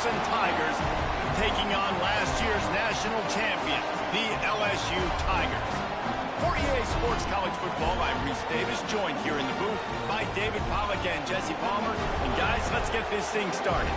Clemson Tigers taking on last year's national champion, the LSU Tigers. For EA Sports College Football, I'm Reese Davis, joined here in the booth by David Pollack and Jesse Palmer. And guys, let's get this thing started.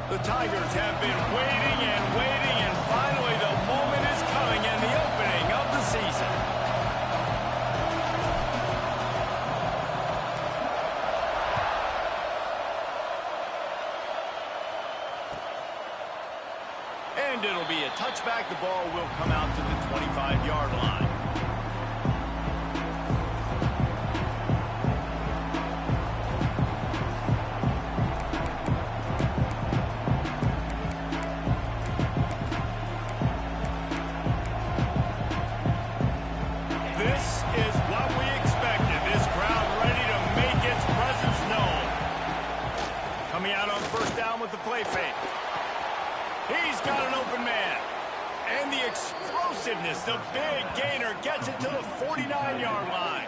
The Tigers have been waiting and finally the moment is coming and the opening of the season. And it'll be a touchback. The ball will come out to the 25-yard line. Coming out on first down with the play fake. He's got an open man. And the explosiveness, the big gainer gets it to the 49-yard line.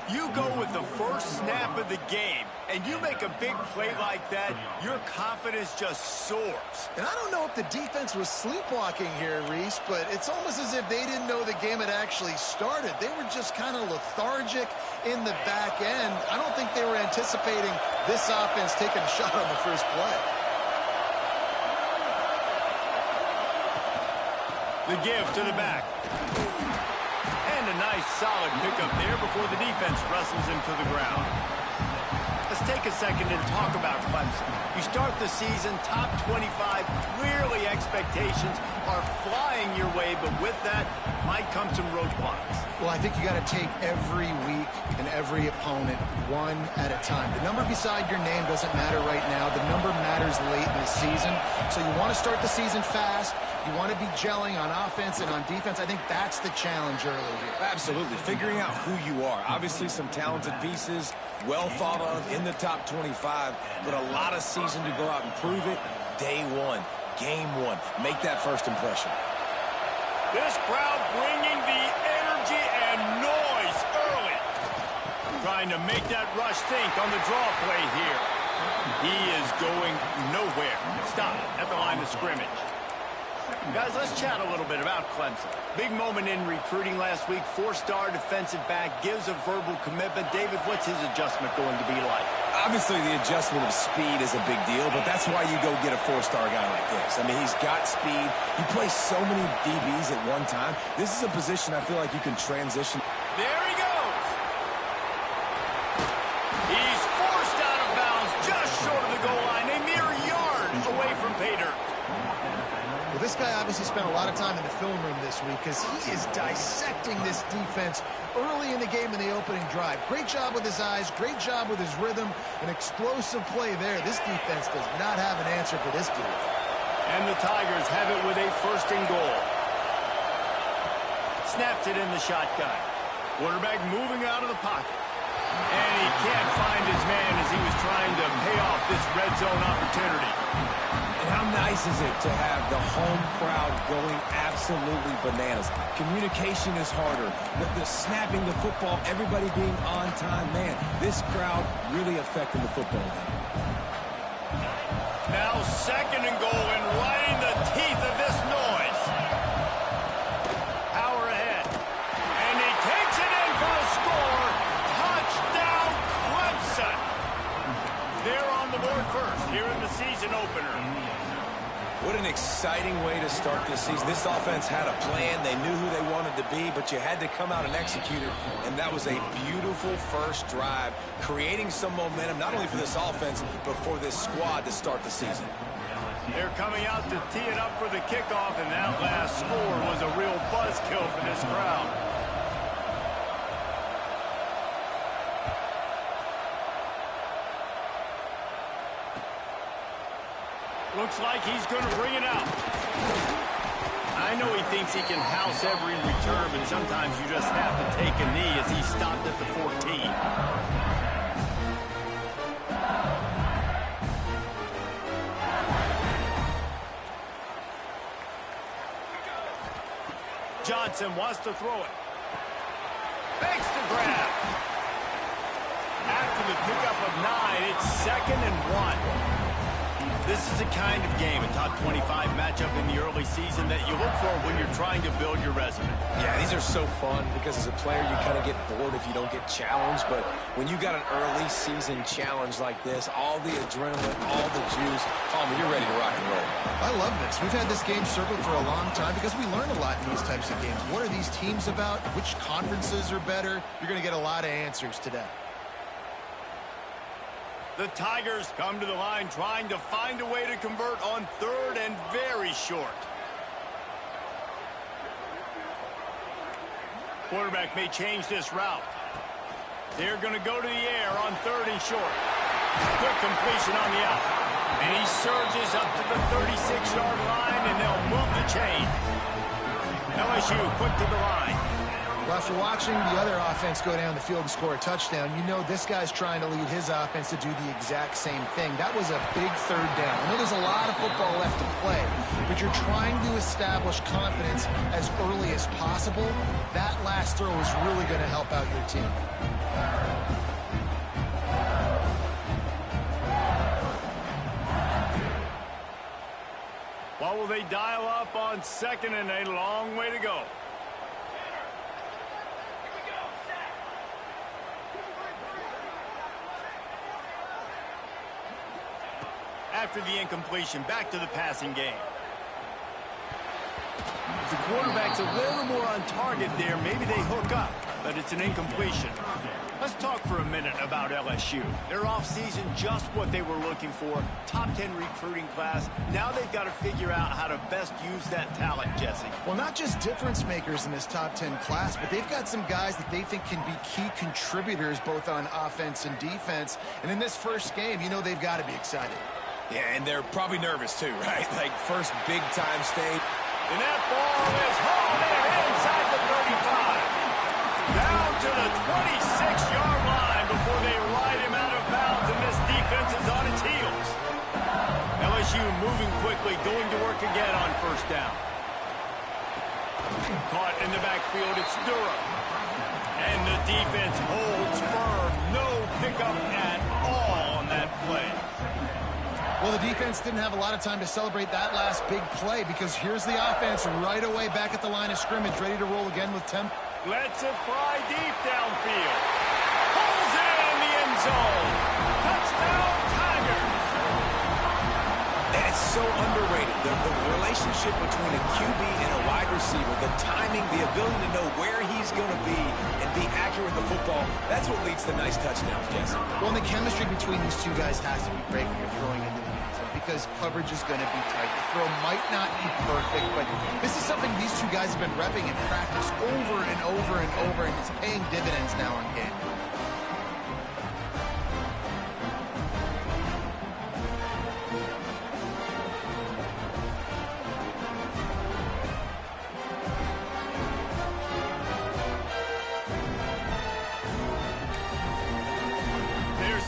You go with the first snap of the game, and you make a big play like that, your confidence just soars. And I don't know if the defense was sleepwalking here, Reese, but it's almost as if they didn't know the game had actually started. They were just kind of lethargic in the back end. I don't think they were anticipating this offense taking a shot on the first play. The give to the back. And a nice solid pickup there before the defense wrestles him to the ground. Let's take a second and talk about Clemson. You start the season top 25. Clearly expectations are flying your way, but with that might come some roadblocks. Well, I think you got to take every week and every opponent one at a time. The number beside your name doesn't matter right now. The number matters late in the season. So you want to start the season fast. You want to be gelling on offense and on defense. I think that's the challenge early here. Absolutely. Figuring out who you are. Obviously some talented pieces, well thought of in the top 25, but a lot of season to go out and prove it. Day one, game one. Make that first impression. This crowd bringing the energy and noise early. Trying to make that rush think on the draw play here. He is going nowhere. Stop at the line of scrimmage. Guys, let's chat a little bit about Clemson. Big moment in recruiting last week. Four-star defensive back gives a verbal commitment. David, what's his adjustment going to be like? Obviously, the adjustment of speed is a big deal, but that's why you go get a four-star guy like this. I mean, he's got speed. He plays so many DBs at one time. This is a position I feel like you can transition. There he goes. He's forced out of bounds just short of the goal line. A mere yard away from pay dirt. Well, this guy obviously spent a lot of time in the film room this week because he is dissecting this defense early in the game in the opening drive. Great job with his eyes, great job with his rhythm, an explosive play there. This defense does not have an answer for this dude. And the Tigers have it with a first and goal. Snaps it in the shotgun. Quarterback moving out of the pocket. And he can't find his man as he was trying to pay off this red zone opportunity. And how nice is it to have the home crowd going absolutely bananas? Communication is harder. The snapping the football, everybody being on time. Man, this crowd really affecting the football game. Now second and goal and right in the teeth of this noise. Power ahead. And he takes it in for a score. Touchdown Clemson. They're on the board first here in the season opener. What an exciting way to start this season. This offense had a plan. They knew who they wanted to be, but you had to come out and execute it. And that was a beautiful first drive, creating some momentum, not only for this offense, but for this squad to start the season. They're coming out to tee it up for the kickoff, and that last score was a real buzzkill for this crowd. Looks like he's going to bring it out. I know he thinks he can house every return, but sometimes you just have to take a knee as he stopped at the 14. Johnson wants to throw it. Makes the grab. After the pickup of 9, it's 2nd and 1. This is the kind of game, a top 25 matchup in the early season that you look for when you're trying to build your resume. Yeah, these are so fun because as a player, you kind of get bored if you don't get challenged. But when you got an early season challenge like this, all the adrenaline, all the juice, Palmer, you're ready to rock and roll. I love this. We've had this game circled for a long time because we learn a lot in these types of games. What are these teams about? Which conferences are better? You're going to get a lot of answers today. The Tigers come to the line trying to find a way to convert on 3rd and very short. Quarterback may change this route. They're going to go to the air on 3rd and short. Quick completion on the out. And he surges up to the 36-yard line, and they'll move the chain. LSU quick to the line. Well, after watching the other offense go down the field and score a touchdown, you know this guy's trying to lead his offense to do the exact same thing. That was a big 3rd down. I know there's a lot of football left to play, but you're trying to establish confidence as early as possible. That last throw is really going to help out your team. What will they dial up on 2nd and a long way to go? After the incompletion, back to the passing game. The quarterback's a little more on target there. Maybe they hook up, but it's an incompletion. Let's talk for a minute about LSU. Their offseason, just what they were looking for. Top 10 recruiting class. Now they've got to figure out how to best use that talent, Jesse. Well, not just difference makers in this top 10 class, but they've got some guys that they think can be key contributors both on offense and defense. And in this first game, you know they've got to be excited. Yeah, and they're probably nervous too, right? Like first big-time state. And that ball is hauled in inside the 35. Down to the 26-yard line before they ride him out of bounds, and this defense is on its heels. LSU moving quickly, going to work again on 1st down. Caught in the backfield, it's Durham. And the defense holds firm. No pickup at all on that play. Well, the defense didn't have a lot of time to celebrate that last big play because here's the offense right away back at the line of scrimmage, ready to roll again with tempo. Lets it fly deep downfield. Pulls it in the end zone. Touchdown, Tigers. And it's so underrated. The relationship between a QB and a wide receiver, the timing, the ability to know where he's going to be and be accurate with the football, that's what leads to nice touchdowns, Jesse. Well, and the chemistry between these two guys has to be great when you're throwing into the end zone because coverage is going to be tight. The throw might not be perfect, but this is something these two guys have been repping in practice over and over and over, and it's paying dividends now in game.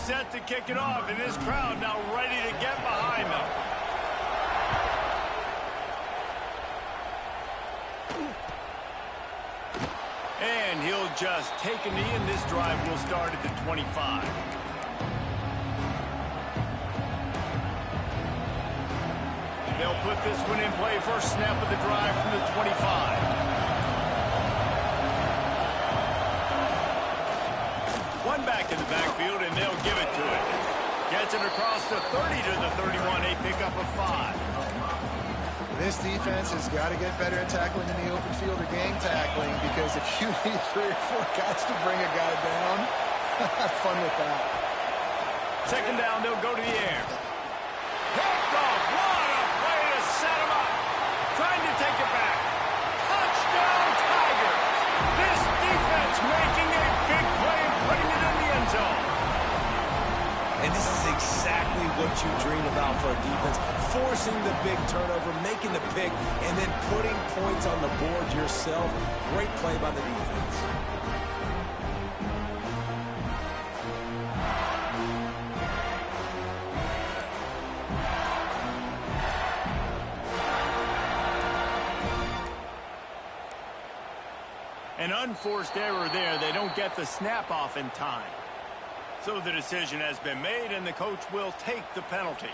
Set to kick it off, and this crowd now ready to get behind them. And he'll just take a knee, and this drive will start at the 25. They'll put this one in play. First snap of the drive from the 25. One back in the backfield, and they'll give it to it. Gets it across the 30 to the 31, a pickup of 5. This defense has got to get better at tackling in the open field or gang tackling because if you need 3 or 4 guys to bring a guy down, have fun with that. 2nd down, they'll go to the air. Picked off. What a play to set him up. Trying to take it back. Touchdown, Tigers. This defense making a big play and putting it in the end zone. And this is exactly what you dream about for a defense. Forcing the big turnover, making the pick, and then putting points on the board yourself. Great play by the defense. An unforced error there. They don't get the snap off in time. So the decision has been made, and the coach will take the penalty.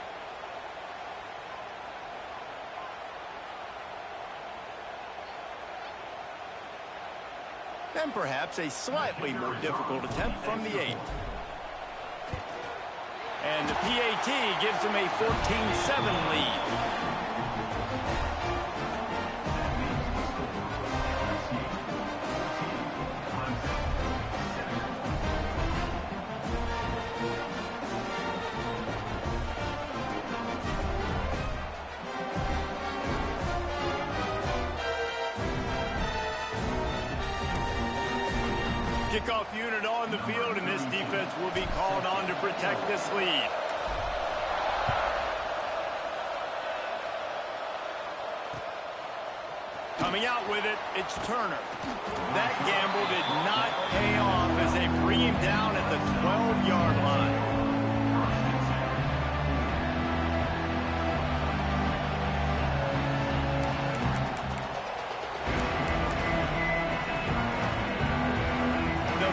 And perhaps a slightly more difficult attempt from the 8. And the PAT gives them a 14-7 lead. Kickoff unit on the field, and this defense will be called on to protect this lead. Coming out with it, it's Turner. That gamble did not pay off as they bring him down at the 12-yard line.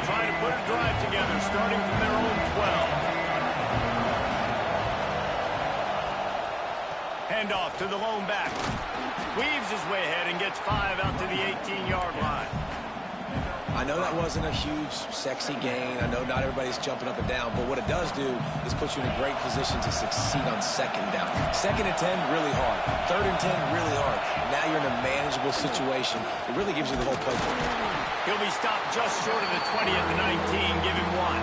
Trying to put a drive together, starting from their own 12. Handoff to the lone back. Weaves his way ahead and gets 5 out to the 18-yard line. I know that wasn't a huge, sexy gain. I know not everybody's jumping up and down, but what it does do is put you in a great position to succeed on second down. 2nd and 10, really hard. 3rd and 10, really hard. Now you're in a manageable situation. It really gives you the whole playbook. He'll be stopped just short of the 20 at the 19. Give him 1.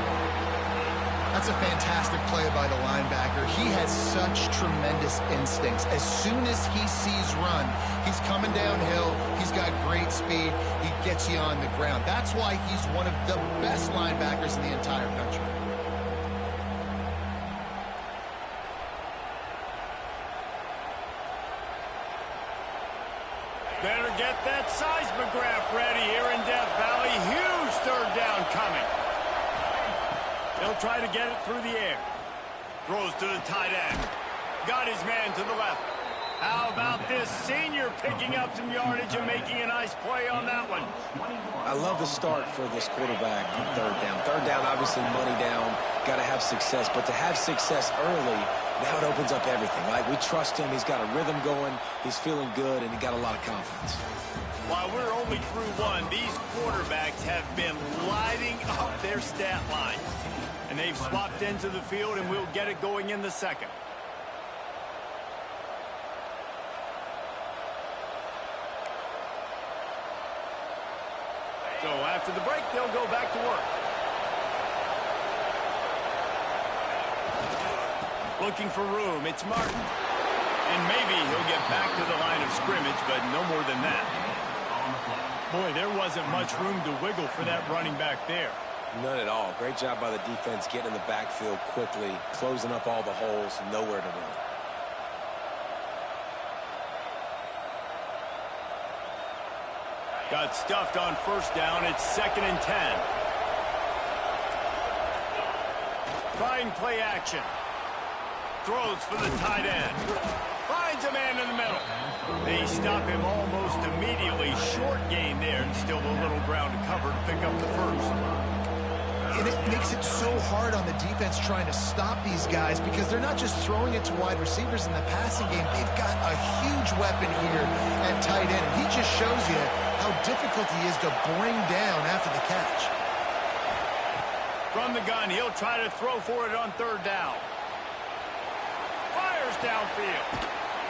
That's a fantastic play by the linebacker. He has such tremendous instincts. As soon as he sees run, he's coming downhill. He's got great speed. He gets you on the ground. That's why he's one of the best linebackers in the entire country. Better get that seismograph ready here in Death Valley. Huge 3rd down coming. They'll try to get it through the air. Throws to the tight end. Got his man to the left. How about this senior picking up some yardage and making a nice play on that one? I love the start for this quarterback on 3rd down. 3rd down, obviously money down. Got to have success. But to have success early, now it opens up everything. Like, we trust him. He's got a rhythm going. He's feeling good, and he got a lot of confidence. While we're only through one, these quarterbacks have been lighting up their stat line. And they've swapped into the field, and we'll get it going in the 2nd. So after the break, they'll go back to work. Looking for room, it's Martin. And maybe he'll get back to the line of scrimmage, but no more than that. Boy, there wasn't much room to wiggle for that running back there. None at all. Great job by the defense getting in the backfield quickly, closing up all the holes, nowhere to run. Got stuffed on 1st down. It's 2nd and 10. Trying play action. Throws for the tight end. Finds a man in the middle. They stop him almost immediately. Short gain there, and still a little ground to cover to pick up the 1st. And it makes it so hard on the defense trying to stop these guys because they're not just throwing it to wide receivers in the passing game. They've got a huge weapon here at tight end. And he just shows you how difficult he is to bring down after the catch. From the gun, he'll try to throw for it on 3rd down. Fires downfield.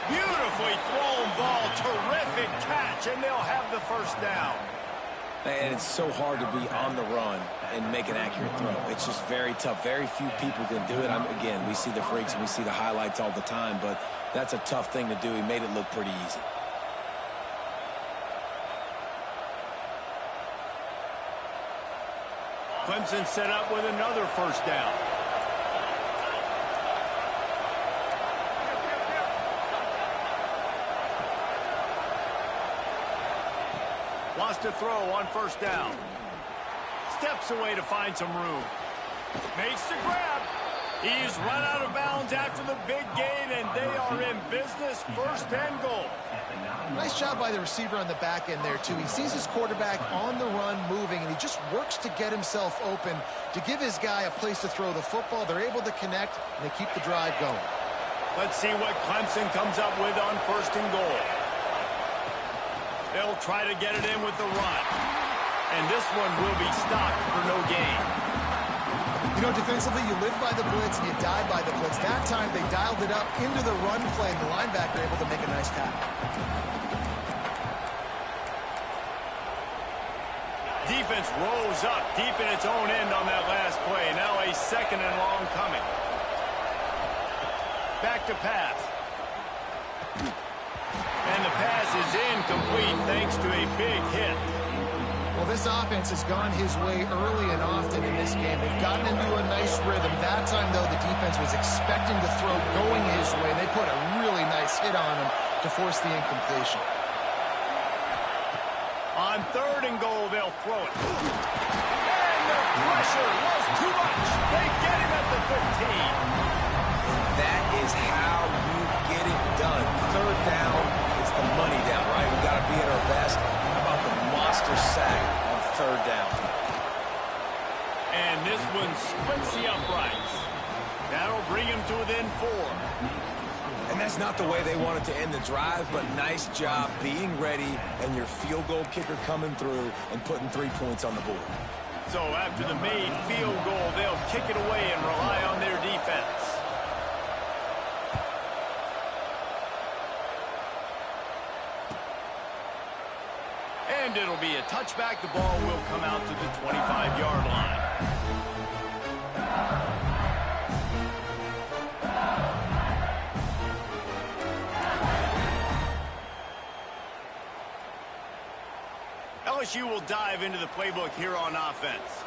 Beautifully thrown ball. Terrific catch, and they'll have the 1st down. And it's so hard to be on the run and make an accurate throw. It's just very tough. Very few people can do it. Again, we see the freaks and we see the highlights all the time, but that's a tough thing to do. He made it look pretty easy. Clemson set up with another 1st down. Lost a throw on first down. Steps away to find some room. Makes the grab. He's run out of bounds after the big gain, and they are in business. First and goal. Nice job by the receiver on the back end there, too. He sees his quarterback on the run moving, and he just works to get himself open to give his guy a place to throw the football. They're able to connect, and they keep the drive going. Let's see what Clemson comes up with on first and goal. They'll try to get it in with the run. And this one will be stopped for no gain. You know, defensively, you live by the blitz and you die by the blitz. That time, they dialed it up into the run play, and the linebacker able to make a nice tackle. Defense rose up deep in its own end on that last play. Now a second and long coming. Back to pass. And the pass is incomplete thanks to a big hit. Well, this offense has gone his way early and often in this game. They've gotten into a nice rhythm. That time, though, the defense was expecting to throw going his way. They put a really nice hit on him to force the incompletion. On third and goal, they'll throw it. And the pressure was too much. They get him at the 15. That is how you get it done. Third down, it's the money down, right? We've got to be at our best. How about the monster sack on third down? And this one splits the uprights. That'll bring him to within 4. And that's not the way they wanted to end the drive, but nice job being ready and your field goal kicker coming through and putting 3 points on the board. So after the made field goal, they'll kick it away and rely on their defense. And it'll be a touchback. The ball will come out to the 25-yard line. LSU will dive into the playbook here on offense.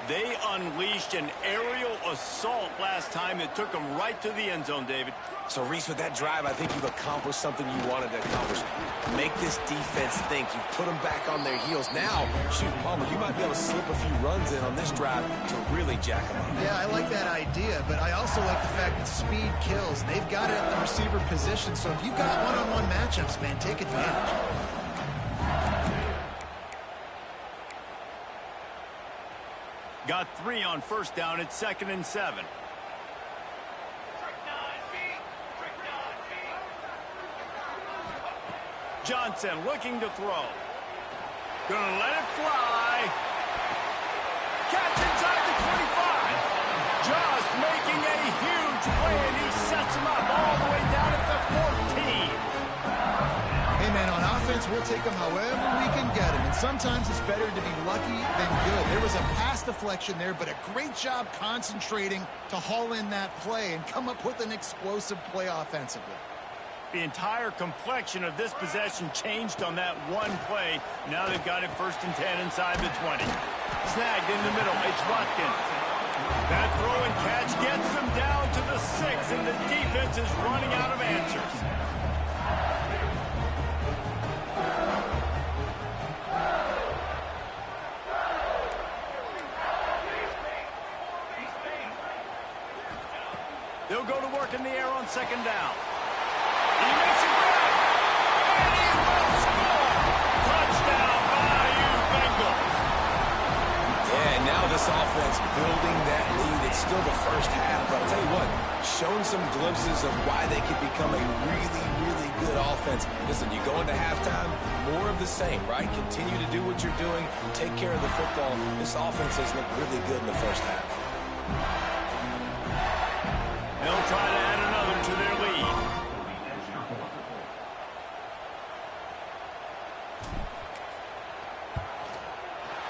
They unleashed an aerial assault last time that took them right to the end zone, David. So, Reese, with that drive, I think you've accomplished something you wanted to accomplish. Make this defense think. You've put them back on their heels. Now, shoot, Palmer, you might be able to slip a few runs in on this drive to really jack them up. Yeah, I like that idea, but I also like the fact that speed kills. They've got it at the receiver position, so if you've got one-on-one matchups, man, take advantage. Got 3 on first down. It's 2nd and 7. Johnson looking to throw. Gonna let it fly. Catch inside the 25. Just making a huge play, and he sets him up all the way down at the 14. Hey, man, on offense, we'll take them however we can get them. And sometimes it's better to be lucky than good. There was a pass deflection there, but a great job concentrating to haul in that play and come up with an explosive play offensively. The entire complexion of this possession changed on that one play. Now they've got it 1st and 10 inside the 20. Snagged in the middle. It's Watkins. That throw and catch gets them down to the 6, and the defense is running out of answers. They'll go to work in the air on 2nd down. He makes it grab, and he will score. Touchdown, Bayou Bengals. Yeah, now this offense building that lead. It's still the first half, but I'll tell you what, showing some glimpses of why they could become a really, really good offense. Listen, you go into halftime, more of the same, right? Continue to do what you're doing, take care of the football. This offense has looked really good in the first half. They'll try to add another to their lead.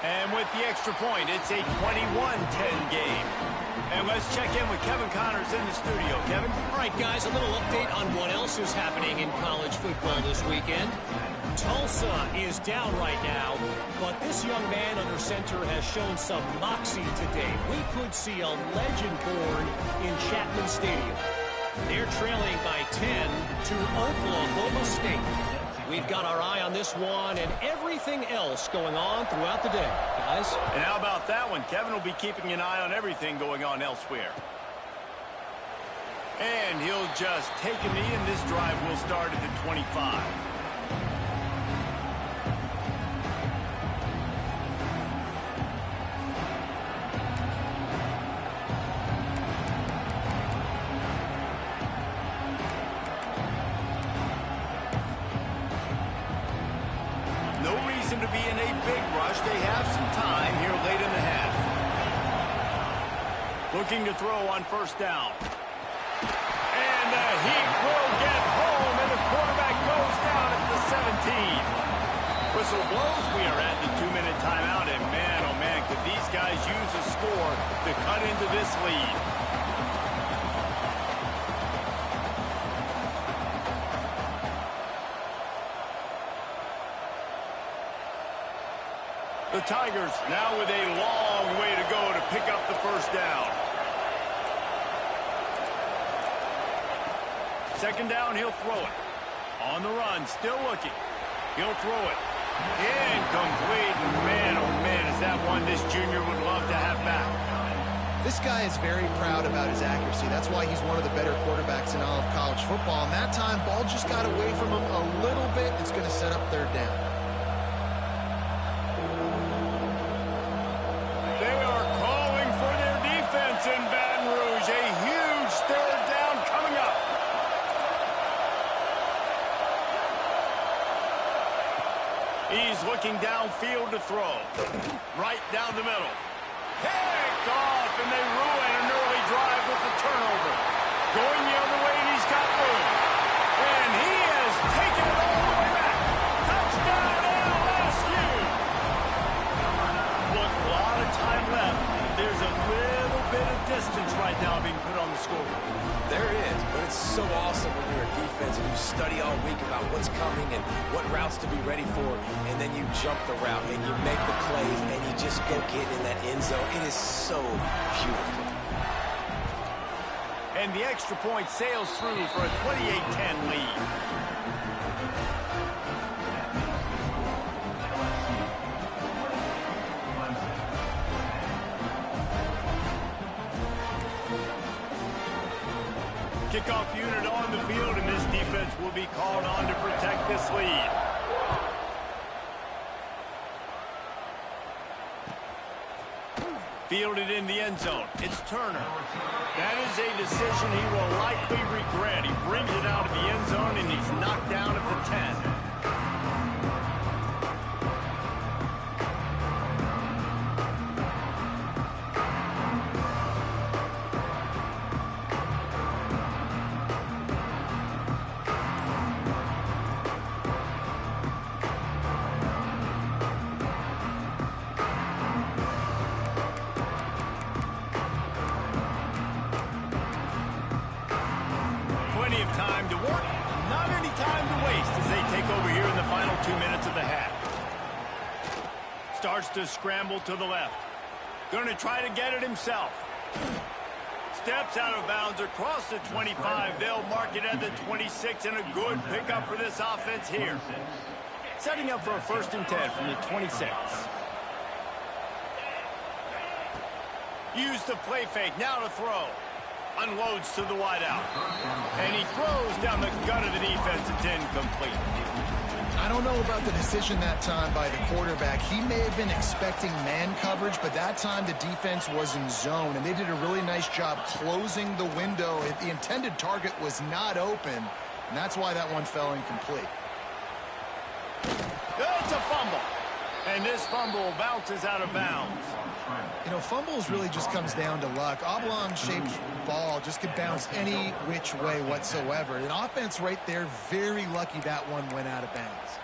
And with the extra point, it's a 21-10 game. And let's check in with Kevin Connors in the studio. Kevin? All right, guys, a little update on what else is happening in college football this weekend. Tulsa is down right now, but this young man under center has shown some moxie today. We could see a legend born in Chapman Stadium. They're trailing by 10 to Oklahoma State. We've got our eye on this one and everything else going on throughout the day, guys. And how about that one? Kevin will be keeping an eye on everything going on elsewhere. And he'll just take a knee, and this drive will start at the 25. No reason to be in a big rush. They have some time here late in the half. Looking to throw on first down. And the heat will get home, and the quarterback goes down at the 17. Whistle blows. We are at the 2-minute timeout, and man, oh man, could these guys use a score to cut into this lead. The Tigers now with a long way to go to pick up the first down. Second down, he'll throw it. On the run, still looking. He'll throw it. Incomplete. Man, oh man, is that one this junior would love to have back. This guy is very proud about his accuracy. That's why he's one of the better quarterbacks in all of college football. And that time, ball just got away from him a little bit. It's going to set up third down. They are calling for their defense in Baton Rouge. A huge third down coming up. He's looking downfield to throw. Right down the middle. Picked off, and they ruin an early drive with the turnover. Going the other way, and he's got room. And he has taken it all the way back. Touchdown, LSU! Look, a lot of time left. There's a little bit of distance right now being put on the scoreboard. There is, but it's so awesome when you're a defense and you study all week about what's coming and what routes to be ready for, and then you jump the route and you make the plays and you just go get in that end zone. It is so beautiful. And the extra point sails through for a 28-10 lead. Kickoff unit on the field, and this defense will be called on to protect this lead. Fielded in the end zone. It's Turner. That is a decision he will likely regret. He brings it out of the end zone, and he's knocked down at the 10. Plenty of time to work, not any time to waste as they take over here in the final 2 minutes of the half. Starts to scramble to the left. Going to try to get it himself. Steps out of bounds across the 25. They'll mark it at the 26, and a good pickup for this offense here. Setting up for a 1st and 10 from the 26. Use the play fake, now to throw. Unloads to the wideout. And he throws down the gut of the defense. It's incomplete. I don't know about the decision that time by the quarterback. He may have been expecting man coverage, but that time the defense was in zone, and they did a really nice job closing the window. The intended target was not open, and that's why that one fell incomplete. It's a fumble. And this fumble bounces out of bounds. You know, fumbles really just comes down to luck. Oblong-shaped ball just could bounce any which way whatsoever. An offense right there, very lucky that one went out of bounds.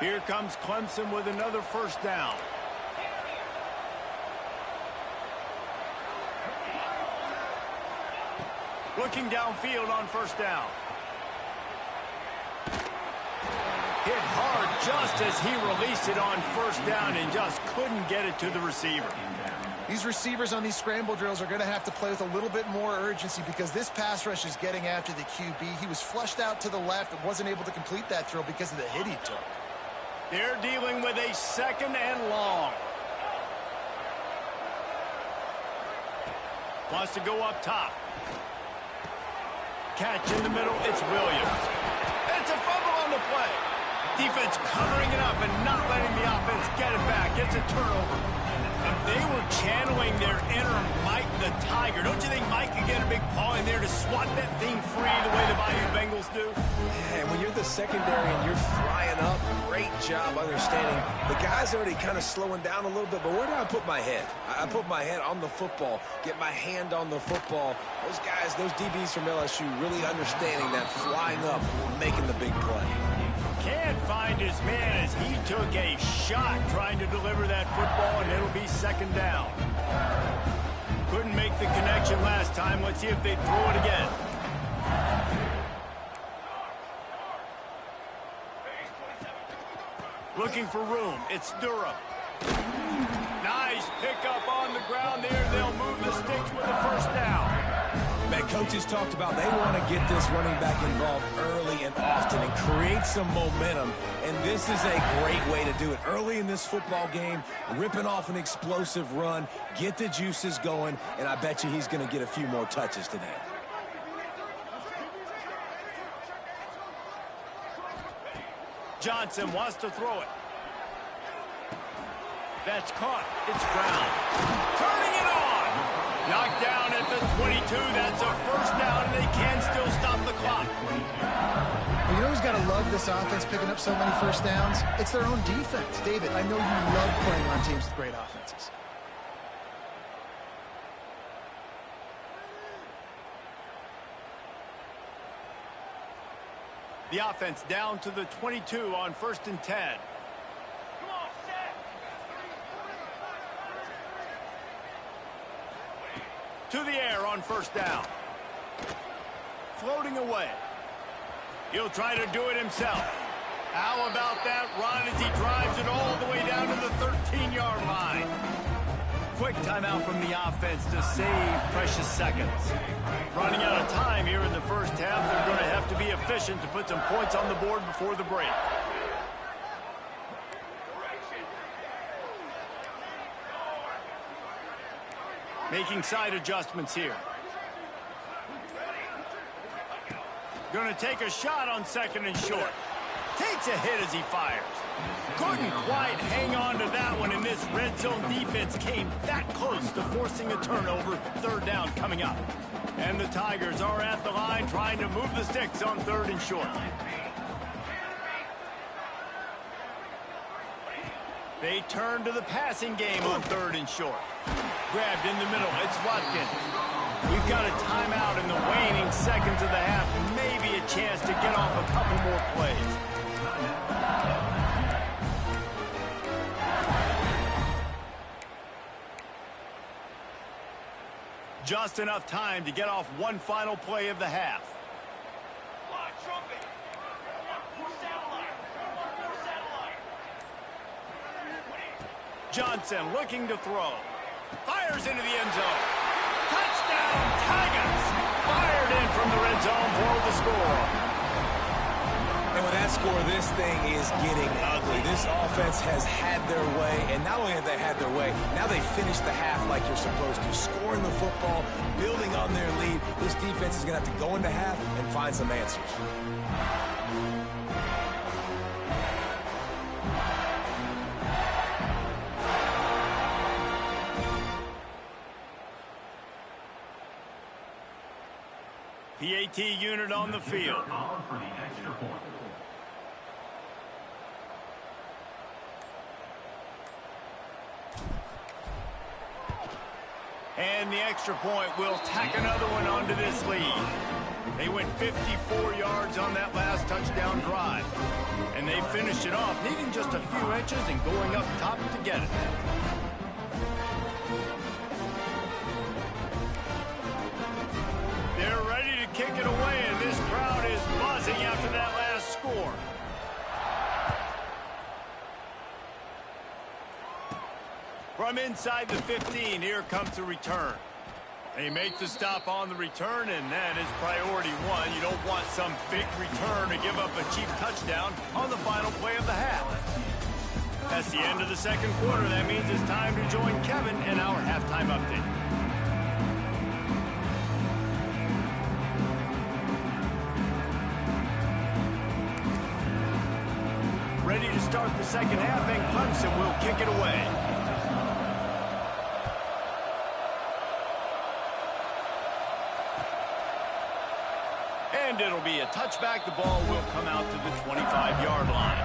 Here comes Clemson with another 1st down. Looking downfield on 1st down. Hit hard just as he released it on 1st down and just couldn't get it to the receiver. These receivers on these scramble drills are going to have to play with a little bit more urgency because this pass rush is getting after the QB. He was flushed out to the left and wasn't able to complete that throw because of the hit he took. They're dealing with a 2nd and long. Wants to go up top. Catch in the middle. It's Williams. It's a fumble on the play. Defense covering it up and not letting the offense get it back. It's a turnover. And they were channeling their inner Mike the Tiger. Don't you think Mike could get a big paw in there to swat that thing free the way the Bayou Bengals do? Yeah, and when you're the secondary and you're flying up, great job understanding. The guy's already kind of slowing down a little bit, but where do I put my head? I put my head on the football, get my hand on the football. Those guys, those DBs from LSU really understanding that flying up, making the big play. Can't find his man as he took a shot trying to deliver that football, and it'll be 2nd down. Couldn't make the connection last time. Let's see if they throw it again. Looking for room. It's Durham. Nice pickup on the ground there. They'll move the sticks with a 1st down. Man, coaches talked about they want to get this running back involved early and often and create some momentum, and this is a great way to do it. Early in this football game, ripping off an explosive run, get the juices going, and I bet you he's going to get a few more touches today. Johnson wants to throw it. That's caught. It's Brown. Turning it on. Knocked down at the 22. That's a 1st down, and they can still stop the clock. Well, you know who's got to love this offense picking up so many 1st downs? It's their own defense. David, I know you love playing on teams with great offenses. The offense down to the 22 on 1st and 10. To the air on 1st down. Floating away. He'll try to do it himself. How about that run as he drives it all the way down to the 13-yard line? Quick timeout from the offense to save precious seconds. Running out of time here in the 1st half. They're going to have to be efficient to put some points on the board before the break. Making side adjustments here. Going to take a shot on 2nd and short. Takes a hit as he fires. Couldn't quite hang on to that one, and this red zone defense came that close to forcing a turnover. 3rd down coming up. And the Tigers are at the line trying to move the sticks on 3rd and short. They turn to the passing game on 3rd and short. Grabbed in the middle. It's Watkins. We've got a timeout in the waning seconds of the half. Maybe a chance to get off a couple more plays. Just enough time to get off one final play of the half. Johnson looking to throw. Fires into the end zone. Touchdown, Tigers! Fired in from the red zone for the score. And with that score, this thing is getting ugly. This offense has had their way, and not only have they had their way, now they finish the half like you're supposed to. Scoring the football, building on their lead. This defense is going to have to go into half and find some answers. PAT unit on the field. And the extra point will tack another one onto this lead. They went 54 yards on that last touchdown drive. And they finished it off, needing just a few inches and going up top to get it. They're ready to kick it away, and this crowd is buzzing after that last score. From inside the 15, here comes the return. They make the stop on the return, and that is priority one. You don't want some big return to give up a cheap touchdown on the final play of the half. That's the end of the second quarter. That means it's time to join Kevin in our halftime update. Ready to start the second half, and Clemson will kick it away. And it'll be a touchback. The ball will come out to the 25-yard line.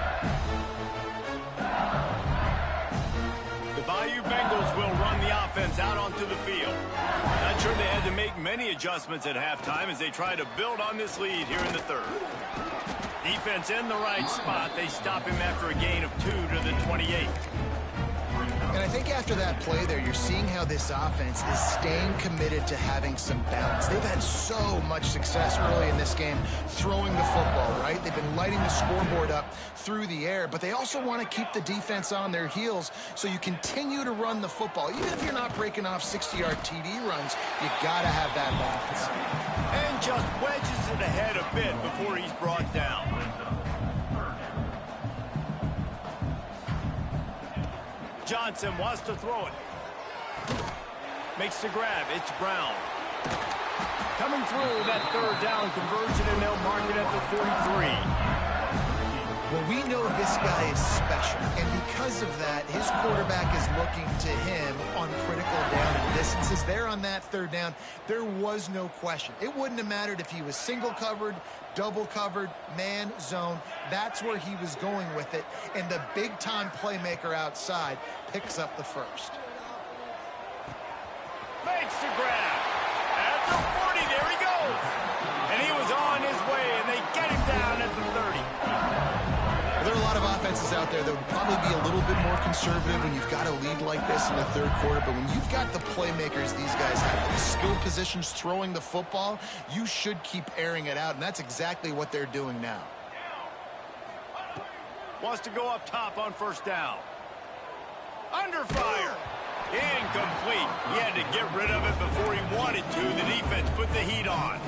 The Bayou Bengals will run the offense out onto the field. Not sure they had to make many adjustments at halftime as they try to build on this lead here in the third. Defense in the right spot. They stop him after a gain of 2 to the 28. And I think after that play there, you're seeing how this offense is staying committed to having some balance. They've had so much success early in this game throwing the football, right? They've been lighting the scoreboard up through the air, but they also want to keep the defense on their heels, so you continue to run the football. Even if you're not breaking off 60-yard TD runs, you got to have that balance. And just wedges it ahead a bit before he's brought down. Johnson wants to throw it. Makes the grab. It's Brown. Coming through that third down conversion, and they'll mark it at the 43. Well, we know this guy is special, and because of that, his quarterback is looking to him on critical down and distances. There on that third down, there was no question. It wouldn't have mattered if he was single covered, double covered, man, zone. That's where he was going with it, and the big-time playmaker outside picks up the first. Makes the grab. At the 40, there he goes. And he was on his way, and they get him down at the 30. There are a lot of offenses out there that would probably be a little bit more conservative when you've got a lead like this in the third quarter, but when you've got the playmakers these guys have, the skill positions throwing the football, you should keep airing it out, and that's exactly what they're doing now. Wants to go up top on first down. Under fire. Incomplete. He had to get rid of it before he wanted to. The defense put the heat on.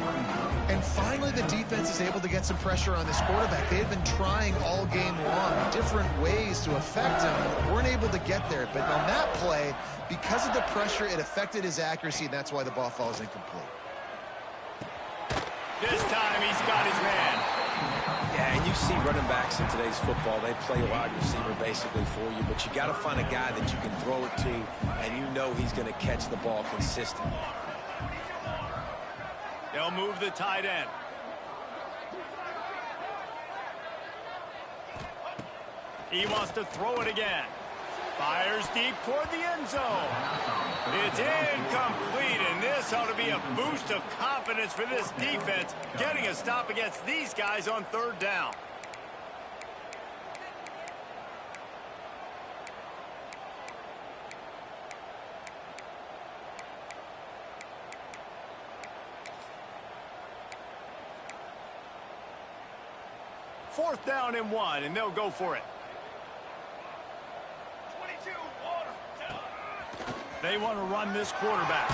And finally, the defense is able to get some pressure on this quarterback. They had been trying all game long different ways to affect him. Weren't able to get there. But on that play, because of the pressure, it affected his accuracy, and that's why the ball falls incomplete. This time, he's got his man. Yeah, and you see running backs in today's football, they play a wide receiver basically for you, but you got to find a guy that you can throw it to, and you know he's going to catch the ball consistently. They'll move the tight end. He wants to throw it again. Fires deep toward the end zone. It's incomplete, and this ought to be a boost of confidence for this defense, getting a stop against these guys on third down. Fourth down and 1, and they'll go for it. They want to run this quarterback.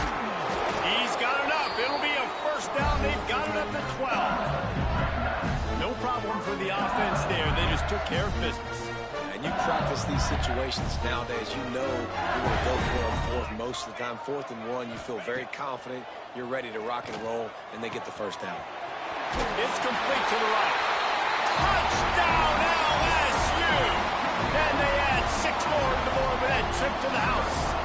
He's got it up. It'll be a first down. They've got it up to 12. No problem for the offense there. They just took care of business. And you practice these situations nowadays. You know you're going to go for it on fourth most of the time. 4th and 1, you feel very confident. You're ready to rock and roll, and they get the first down. It's complete to the right. Touchdown, LSU! And they add 6 more to the board with that trip to the house.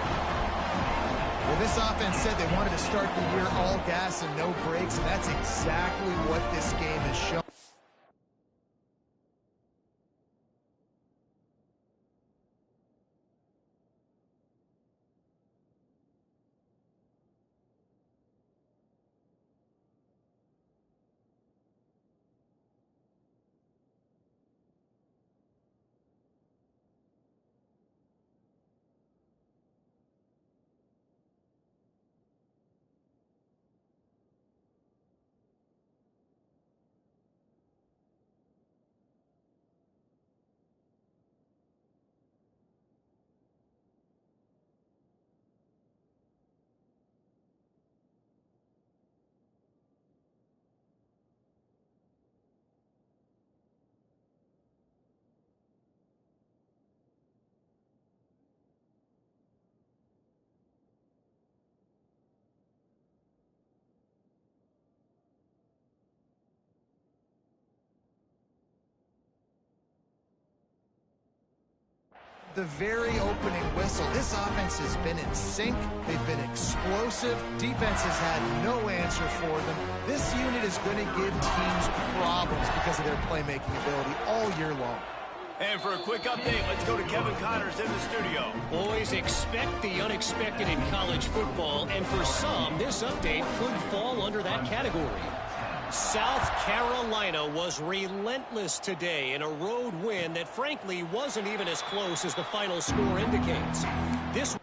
Well, this offense said they wanted to start the year all gas and no brakes, and that's exactly what this game has shown. the very opening whistle. This offense has been in sync. They've been explosive. Defense has had no answer for them. This unit is going to give teams problems because of their playmaking ability all year long. And for a quick update, let's go to Kevin Connors in the studio. Boys, expect the unexpected in college football, and for some, this update could fall under that category. South Carolina was relentless today in a road win that frankly wasn't even as close as the final score indicates. This